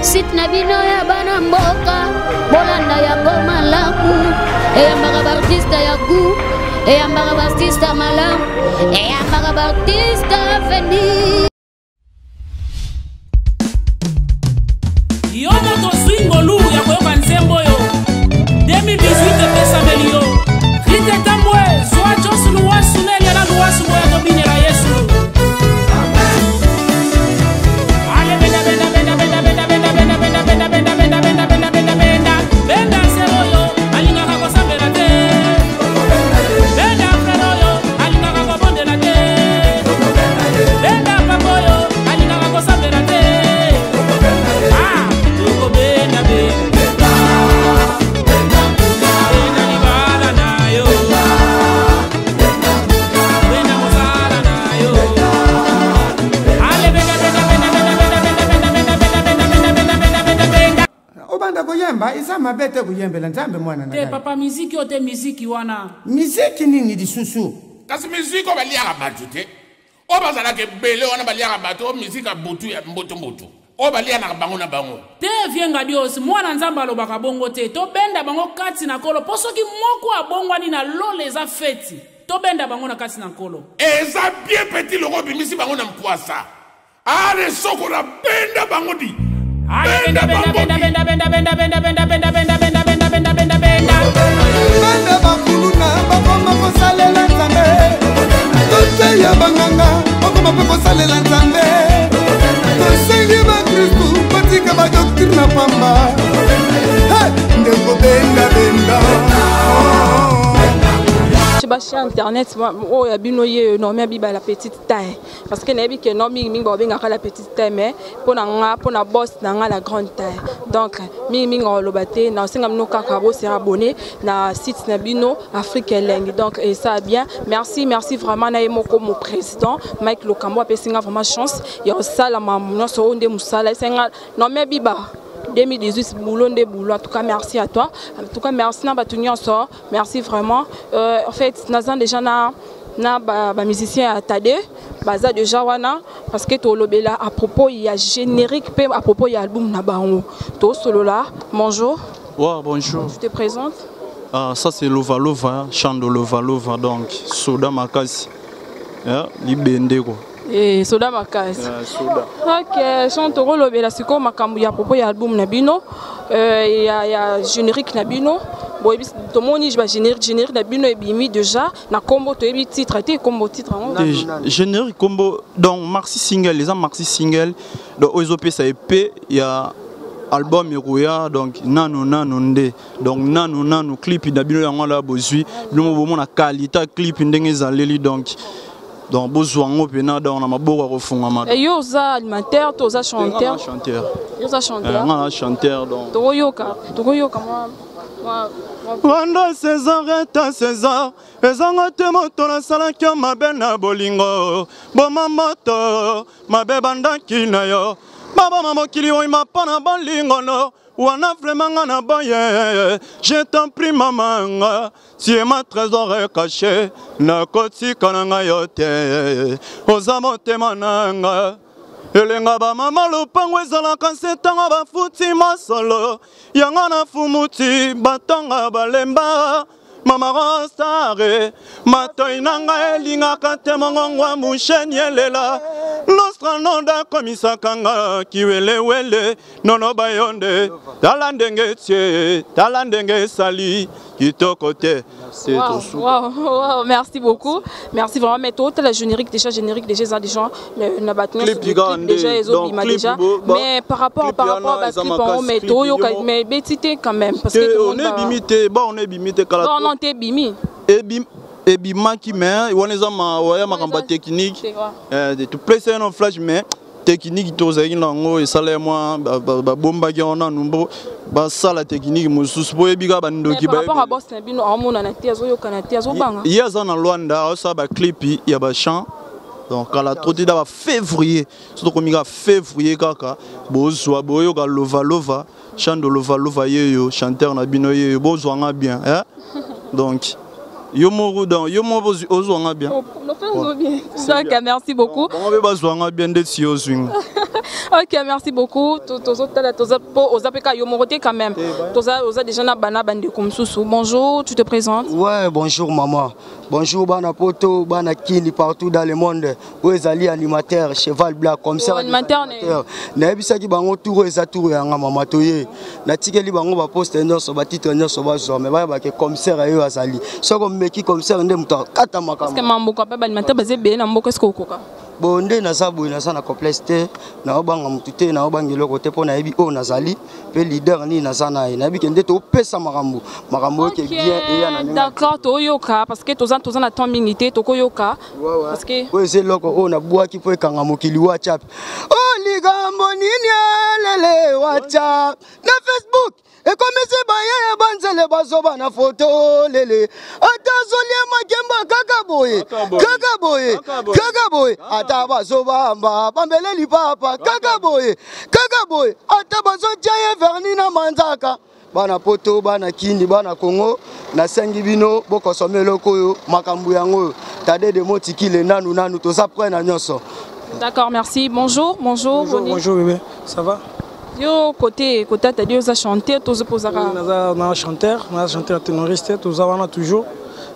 Sit na bino ya bana mboka bolanda ya malamu eyambaka bartista ya gu eyambaka bartista malamu eyambaka bartista veni yo moto swingo lu ya koyoka nzembo yo 2018 pesa melio rite tambwe soa josu luwasu neli ala luwasu moya dominera yesu ale benda benda benda benda benda benda benda benda benda benda benda benda benda benda benda benda sero yo alinga kako sambela te benda frero yo alinga kako bondela te benda kako yo alinga kako sambela te tuko benda benda benda libala na yo benda mozala na yo ale benda benda benda benda benda benda benda benda benda benda benda benda benda Obanda kuyemba isama bete kuyembela nzambe mwana na te papa miziki ote miziki wana miziki nini lisusu kasi miziki obaliaka batu te obazalaka ebele wana baliaka batu miziki abutu ya mbutu obaliaka bango na bango te vienga dios mwana nzambe alobaka bongo te tobenda bango kati na kolo po soki moko abongwani na lole eza feti tobenda bango na kati na kolo eza bien petit loko bimisi bango na mkwasa ale soko na benda bango di benda benda benda benda benda benda benda benda benda benda benda benda benda benda benda benda bakuluna bakoma kosalela nzambe tote ya banganga bakoma kosalela nzambe tosengi bakristu batika badoktrina pamba ndeko benda benda sur internet oh ya bino ye non mais biba la petite taille parce que nabi que non mi ba benga la petite taille mais pona boss na la grande taille donc mi ngolobate na singa mno kaka bo se abonné na site na bino Afrique Langue donc et ça bien merci vraiment na moko mon président Mike Lokambo a singa vraiment chance ya sala mamno so onde musala singa non mais biba 2018 boulot de boulot en tout cas merci à toi en tout cas merci na batunyo so merci vraiment en fait nazan déjà na musicien à Tade baza déjà wana parce que to lobela à propos il y a générique pe à propos il y a album na bango to solo là bonjour ouais bonjour tu te présentes ça c'est Lova Lova chant de Lova Lova donc Soda Makasi libende quoi et Soda Makasi Soda ok chante lobela siko makambu ya propos ya album na bino il y a générique na bino bon tout le monde je vais générique na bino ebimi déjà na combo to ebi titre te combo titre générique combo donc maxi single les maxi single donc OZP ça EP il y a album Eroya donc nano nde donc nano clip na bino yango la bozui bino mo na qualité clip ndenge ezaleli donc besoin pena dans na maboko refonga ma et yo za alimentaire to za chanteur yo za chanteur donc toyoka moi Wanda César ezanga te moto na salaki mabe na bolingo boma moto mabe bandaki na yo baba mokili oyi mapana bolingo no wana vraiment na boye je t'en prie maman si ma trésor est caché na kotika nanga yo te oza motema nanga elenga ba mama lopango ezalaka nsetanga bafuti masolo yanga na fumuti batanga balemba mama rostare matoi nanga elingaka te mongongwa musheni elela nostra nonda komisakanga kiwelewele nono bayonde tala ndenge tie tala ndenge sali kitoko te wow, merci beaucoup merci vraiment mais toute la générique déjà des gens na batna déjà déjà mais par rapport à clip on met toyo mais betité quand même parce que on est bimité kala non t'es bimi ebimaki mais waneza ma waya makamba technique to place un flash mais technique tozaki nango esala moi babombaki ona numbo basala technique mosusu po ebika bandoki ba rapport à boss na bino amona na te azoyoka na te azobanga yaza na Luanda osa ba clip ya ba chant donc à la trotte da février surtout comme il février kaka bozwa boyoka lova chant de lova yeyo chanteur na bino yeyo bozwanga bien donc Yomo ozwanga bien. Merci beaucoup. On va bien de si ozwing. Ok, merci beaucoup. Quand même. Bonjour, tu te présentes? Ouais, bonjour maman. Bonjour Banapoto, Banakini, partout dans le monde. Où est Ali animateur, cheval blanc, comme ça. Animateur. Nabisaki bango tour et tour et maman toye. Natikeli bango ba poste non so ba titre non so ba zo mais ba ke commissaire ayo azali. So comme meki commissaire ndem to kata makama. Parce que mambo ko pa animateur basé bien na mboko esko koka. Bon nde na sabu na sana complexité na obanga mutute na obangelo côté pona yebi o nazali pe leader ni na sana na bi kende to pesa makambo ke bien et ya na. D'accord, to yoka parce que tozan na temps minité to koyoka parce que oui c'est loko o na bwaki po ekanga mokili WhatsApp. Oh ligambo nini lele WhatsApp na Facebook. Et comme c'est baye banzele bazoba na photo lele atazolia makemba kakaboye ata bazoba amba bambeleli papa kakaboye ata bazojaye verni na manzaka bana poto bana kindi bana Congo na sengi bino boko somelo koyo makambu yango tade de motikile nanu to ça prenne nyonso. D'accord, merci. Bonjour. Bonjour bébé, ça va? Yo côté t'as dit aux chanter tous posaka na chanteur ténoriste tous avons toujours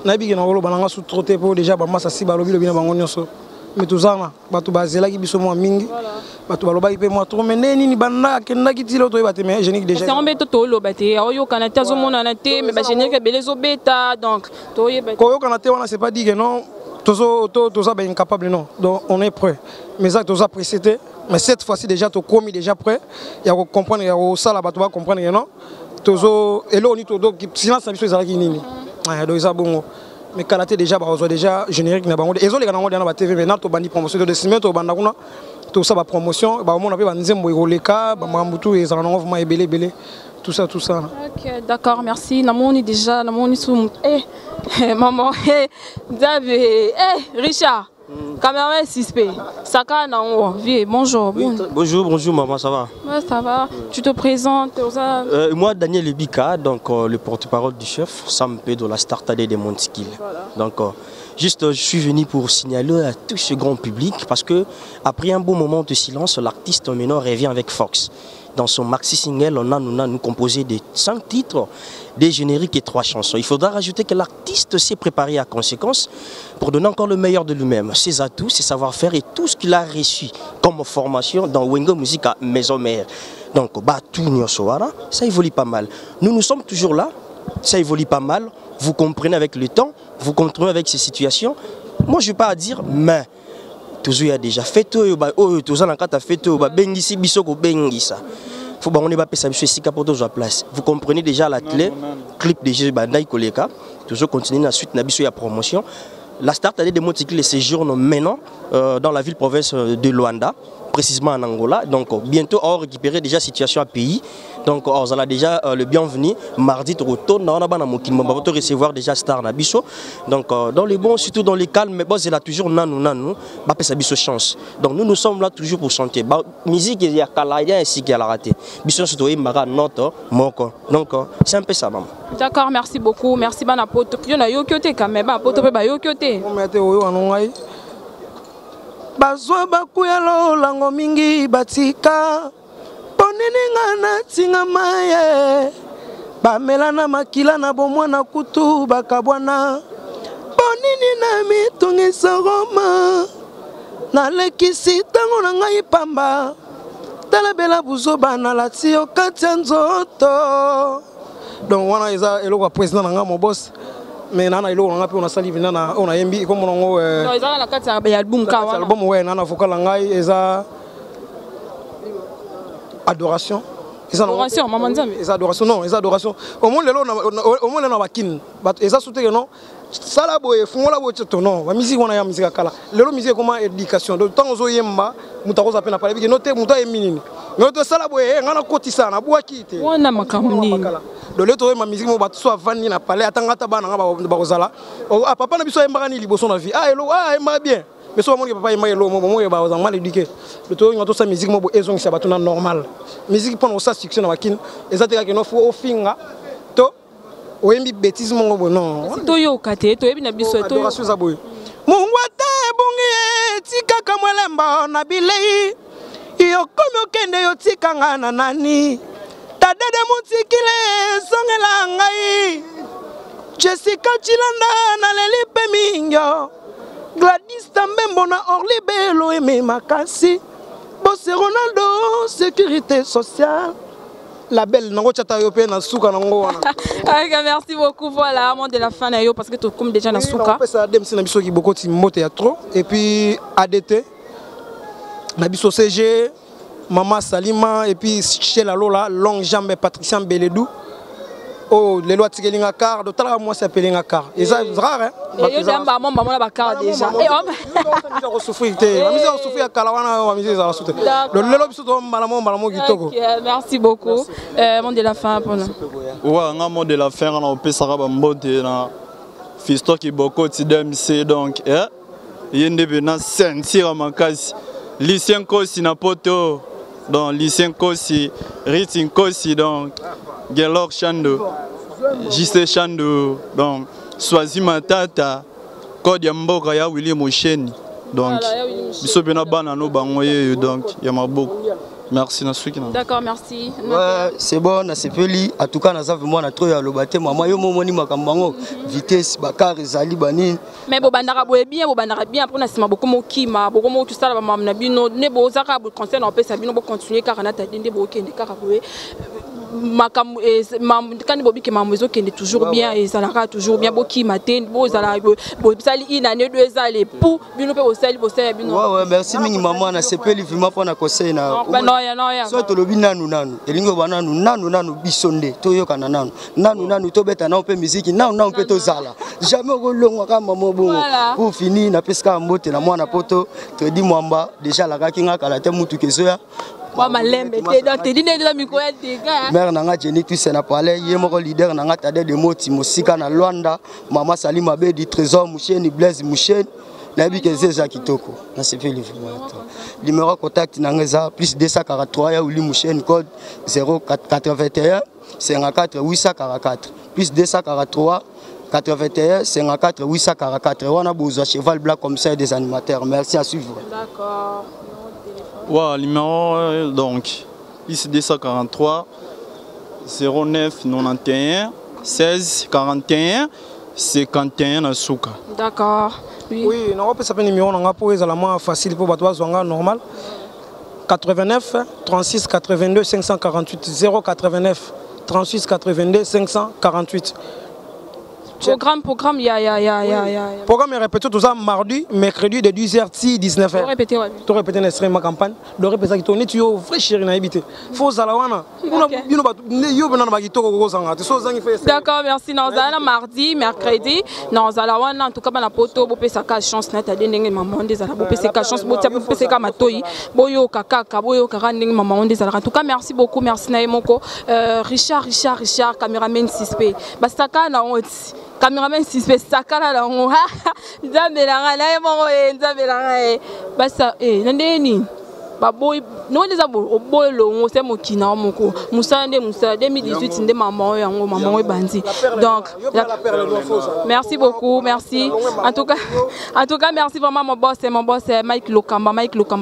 na bi na wolo bananga sous troté pour déjà ba massa si balobi lobina bango nyonso mais tous ana batu bazela ki biso mo mingi batu baloba ki pe mo trop mais neni banda kenda ki tilo to bate mais génique déjà c'est en beto to lo bate yo kanata zo mona na te mais ba génique belezo beta donc to yeba ko yo kanata wana c'est pas dit que non tous ben incapable non donc on est prêt mais ça tous précédé. Mais cette fois-ci déjà tu commis déjà prêt il y a comprendre il y a ça là tu vas comprendre non tozo et là on dit todo sinon ça biso ezalaki nini donc ça bon mais kalaté déjà ba déjà générique na bango ezo les kana ngona ba TV maintenant to bandi promotion de cinéma to banda kuna to ça ba promotion ba on a pe ba nzembo iroleka ba mambutu ezala ngo vraiment ebele tout ça. OK, d'accord, merci. Namoni déjà, namoni sou maman, David, Richard. Caméraman suspect. Saka na on. Bonjour. Oui, bonjour maman, ça va? Ouais, ça va. Tu te présentes moi Daniel Ebika, donc le porte-parole du chef, Sampé de la Startade de Montikil. Voilà. Donc juste je suis venu pour signaler à tout ce grand public parce que après un bon moment de silence, l'artiste maintenant revient avec Fox. Dans son maxi single, on a nous composé de 5 titres, des génériques et 3 chansons. Il faudra rajouter que l'artiste s'est préparé à conséquence pour donner encore le meilleur de lui-même, ses atouts, ses savoir-faire et tout ce qu'il a reçu comme formation dans Wengo Musique à Maison Mère. Donc, ça évolue pas mal. Nous sommes toujours là, ça évolue pas mal. Vous comprenez avec le temps, vous comprenez avec ces situations. Moi, je ne vais pas dire, mais toujours il y a déjà fait tout, tous en cas fait tout, bengisi bisoko bengisa. Faut on est pas pesa biso ici pour toujours place. Vous comprenez déjà la clé, clip de Jésus Bandai Koleka, toujours continuer la suite na biso ya promotion. La start année de Montikil les séjours maintenant dans la ville province de Luanda, précisément en Angola. Donc bientôt on va récupérer déjà situation à pays. Donc on a déjà le bienvenu mardi tu retournes on a recevoir déjà star na biso. Donc dans les bons surtout dans les calmes mais bon c'est là toujours nanu ba pesa biso chance. Donc nous sommes là toujours pour chanter. Musique il y a kalaya ainsi qu'il y a la raté. Biso surtout mara note moko. Donc c'est un peu ça maman. D'accord, merci beaucoup. Merci bana poto. Yo na yo kyote quand même ba poto pe ba yo kyote. On mette oyo anongai. Bazwa bakuya lo lango mingi batika. Poninga na tinga maye bamela na makila na bomwa na kutu bakabwana ponini na mitungisa Roma na lekisi tango na ngai pamba tala bela buzoba na latio katia nzoto donc wana eza eloko président na nga mo boss mais nana eloko nga pe on a sali vina na on a yembi comme on non eza la katia ya album ka wana album ouais nana vocal ngai eza adoration. Adoration, maman Nzambe. Les adorations, non, les adorations. Au moins, on a kin. Les adorations, non. Ça la boye, fungola boye tout non. La musique, on a la musique à kala. Le musique comment éducation. Donc tant aux oyemba, mutaroza à peine à parler. Parce que noter muta est minime. Noter ça la boye, on a cotisa, na boa qui était. On a makamuni. Donc le tour ma musique, mon bat soit vanni na parler. Attends, attends, na barozala. Ah papa na biso embara ni liboso na vie. Ah hello, ah emba bien. Mais soit mon papa il m'a élo, moi il va mal éduqué. Le tout il a tout ça musique moi besoin que ça va tout normal. Musique pendant ça succès na wakin. Exactement que no faut au finga to o embi bêtise mon non. To yo kate to ebi na biso to. Adoration zaboy. Mungwate bungi tika kamwelemba na bilei. yo komi okende yo tikanga na nani tadede mutikile songela ngai Jessica Chilanda na leli pe mingo Gladys Tambembo na Orly Bello eme makasi Bosse Ronaldo sécurité sociale la belle nango chata yo pe na suka nango wana. Merci beaucoup, voilà, mot de la fin na yo parce que tu comme déjà na suka. On ça dem na biso ki beaucoup ti mote ya trop et puis ADT na biso CG Maman Salima et puis chez la Lola Longue Jambe Patricia Beledou. Oh, les lois de Tikelinga car, de talent moi c'est appelé un car. Et ça c'est rare hein. Et yo maman maman la car déjà. Et homme. On souffrir té. La misère souffrir à Kalawana, la misère ça souffrir. Le lelo biso to malamo kitoko. Merci beaucoup. Mot de la fin pour nous. Ouais, un mot de la fin on peut saraba mbote na fisto ki boko ti DMC donc yende bena sentir makasi. Lycée Kosi na poto. Donc lycée Kosi, Ritin Kosi donc Gelor Chando, JC Chando, donc Swazi Matata, Kodia Mboka ya Willy Mosheni. Donc, biso bena bana no bangoye donc yamaboko. Merci na suki na. D'accord, merci. Ouais, c'est bon, na sepeli. En tout cas, na zavi moi na trop ya lobate maman yo momoni makambango vitesse bakar ezali banini. Mais bo bandara bo bien pour na sima beaucoup mokima, beaucoup mo tout ça ba mamna bino ne bo zaka bo conseil na pesa bino bo continuer car na ta dende bo kende car boye. Makam quand bobi ke mamezo kende toujours bien et ça la toujours bien bo ki matin bo zala bo sali une année deux ans les pour bino pe bo sali bino. Ouais, merci mingi maman na sepeli vima pour na conseil na. Non ya. So to lobi nanu elingo bana nanu bisonde to yoka na nanu to beta na pe musique nanu pe to zala. Jamais rolongo ka maman bon. Pour finir na peska mbote na mwana poto te di mwamba déjà la kakinga kala te mutu kezoya. Malembe te donc te dine de micro te mère nanga Jenny tu sais na parler yemoko leader nanga tade de moti musika na Luanda mama Salima Bedi Trésor Moucheni Blaise Moucheni na bike zeza kitoko na sepeli numéro contact nanga plus 243 ya Uli Moucheni code 0481 54 844 plus 243 81 54 844 on a besoin cheval blanc comme ça des animateurs. Merci à suivre. D'accord. Ouais, numéro donc ici 243 09 91 16 41 51 na suka. D'accord. Oui, on peut s'appeler numéro on a pour les aliments facile pour battre zonga normal 89 36 82 548 089 36 82 548. Programme, ya. Programme est répété tout ça mardi, mercredi de 10h à 19h. Répété, ouais. Tu répètes l'extrême ma campagne. Le répété qui tourne, tu es vrai chéri na habité. Faut zalawana. D'accord, merci. Dans un mardi, mercredi, dans zalawana en tout cas la poto, bo pesa ka chance na ta denge maman des ala bo pesa ka chance bo tia bo pesa ka matoi. Boyo kaka boyo kaka denge maman des ala. En tout cas, merci beaucoup, merci na moko. Richard, caméraman 6P. Basaka na oti. Cameraman si fait sakala la ngo ha nzambelanga na yemongo nzambelanga basa nandeni baboy no les abo oboy lo ngo se mokina moko musa 2018 nde maman yango maman bandi donc merci beaucoup, merci en tout cas merci vraiment mon boss Mike Lokamba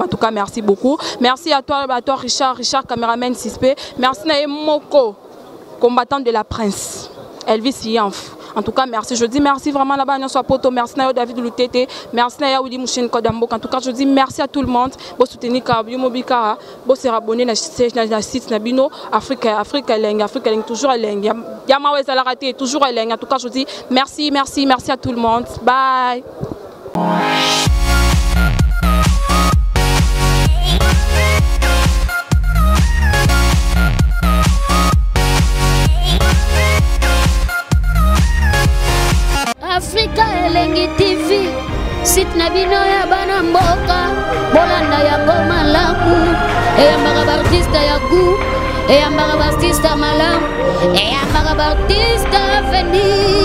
en tout cas merci beaucoup, merci à toi Richard caméraman 6P, merci na moko combattant de la prince Elvis Yanf. En tout cas, merci. Je dis merci vraiment là-bas. Merci à David Lutete. Merci à Willy Mouchen Kodambok. En tout cas, je dis merci à tout le monde. Pour soutenir Kabio Bikara. Pour se abonner à la site Nabino. Africa Leng, toujours Leng. Yamawe Zalarate, toujours Leng. En tout cas, je dis merci à tout le monde. Bye. Africa Elengi TV site na bino ya bana mboka bolanda ya ngoma laku eyambaka baartiste ya gu eyambaka baartiste malamu eyambaka baartiste veni